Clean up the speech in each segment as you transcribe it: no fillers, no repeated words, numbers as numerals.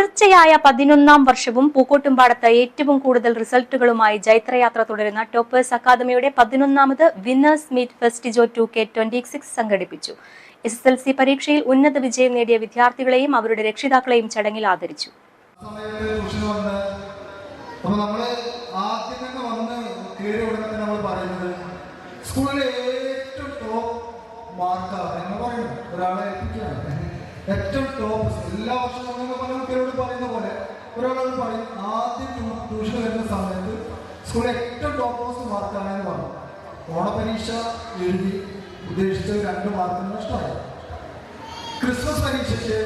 തുടർച്ചയായ 11ാം വർഷവും പൂക്കോട്ടുംപാടത്ത് ഏറ്റവും കൂടുതൽ റിസൾട്ടുകളുമായി ജൈത്രയാത്ര തുടരുന്ന ടോപ്പേഴ്സ് അക്കാദമിയുടെ 11ാമത് വിന്നേഴ്സ് മീറ്റ് ഫെസ്റ്റിജോ 2K26 സംഘടിപ്പിച്ചു. SSLC പരീക്ഷയിൽ ഉന്നത വിജയം നേടിയ വിദ്യാർത്ഥികളെയും അവരുടെ രക്ഷിതാക്കളെയും ചടങ്ങിൽ ആദരിച്ചു. ഏറ്റവും ടോപ്പ് എല്ലാ വർഷവും നമ്മൾ പല കുട്ടികളോട് പറയുന്ന പോലെ ഒരാളോട് പറയും ആദ്യം ട്യൂഷൻ വരുന്ന സമയത്ത് സ്കൂളിൽ ഏറ്റവും ടോപ്പ് മാർക്കാണെന്ന് പറഞ്ഞു. ഓണപരീക്ഷ എഴുതി ഉദ്ദേശിച്ചത് 2 മാർക്കിന് നഷ്ടമായി. ക്രിസ്മസ് പരീക്ഷയ്ക്ക്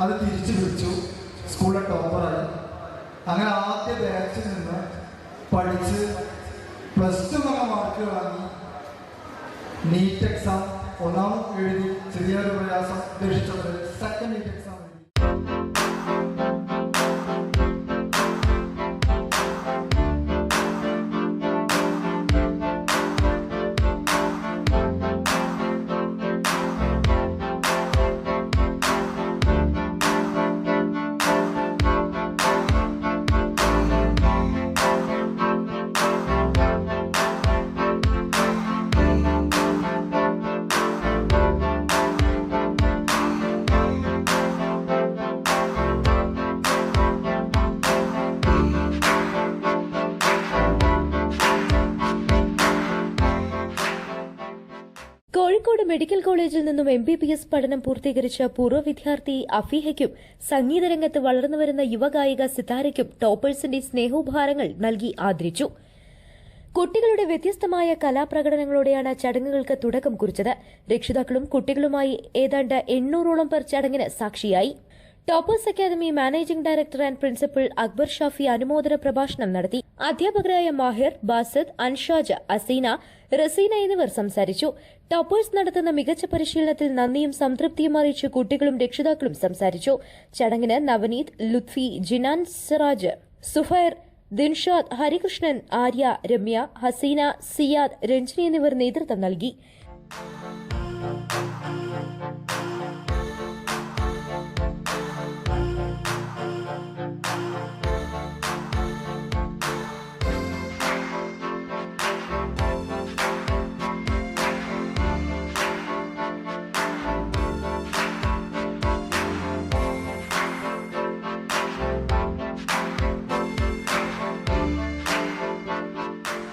അത് തിരിച്ചു പിടിച്ചു, സ്കൂളിലെ ടോപ്പറായി. അങ്ങനെ ആദ്യ ബാച്ചിൽ നിന്ന് പഠിച്ച് +2 നല്ല മാർക്ക് വാങ്ങി നീറ്റ് എക്സാം ഒന്നാമത് എഴുതി ചെറിയൊരു പ്രയാസം ഉദ്ദേശിച്ചത് സെക്കൻഡ് നീറ്റ് എക്സാം എഴുതി. കോഴിക്കോട് മെഡിക്കൽ കോളേജിൽ നിന്നും MBBS പഠനം പൂർത്തീകരിച്ച പൂർവ്വ വിദ്യാർത്ഥി അഫീഹയ്ക്കും സംഗീതരംഗത്ത് വളർന്നുവരുന്ന യുവഗായിക സിതാരയ്ക്കും ടോപ്പേഴ്സിന്റെ സ്നേഹോപഹാരങ്ങൾ നൽകി ആദരിച്ചു. കുട്ടികളുടെ വ്യത്യസ്തമായ കലാപ്രകടനങ്ങളോടെയാണ് ചടങ്ങുകൾക്ക് തുടക്കം കുറിച്ചത്. രക്ഷിതാക്കളും കുട്ടികളുമായി ഏതാണ്ട് 800ഓളം പേർ ചടങ്ങിന് സാക്ഷിയായി. Toppers academy managing director and principal Akbar Shafi അനുമോദന പ്രഭാഷണം നടത്തി. അധ്യാപകരായ മാഹിർ, ബാസിദ്, അൻഷാജ്, അസീന, റസീന എന്നിവർ സംസാരിച്ചു. ടോപ്പേഴ്സ് നടത്തുന്ന മികച്ച പരിശീലനത്തിൽ നന്ദിയും സംതൃപ്തിയും അറിയിച്ച് കുട്ടികളും രക്ഷിതാക്കളും സംസാരിച്ചു. ചടങ്ങിന് നവനീത്, ലുത്ഫി, ജിനാൻ, സിറാജ്, സുഫൈർ, ദിൻഷാദ്, ഹരികൃഷ്ണൻ, ആര്യ, രമ്യ, ഹസീന, സിയാദ്, രഞ്ജിനി എന്നിവർ നേതൃത്വം നൽകി.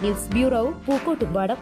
News bureau, Pookkottumpadam.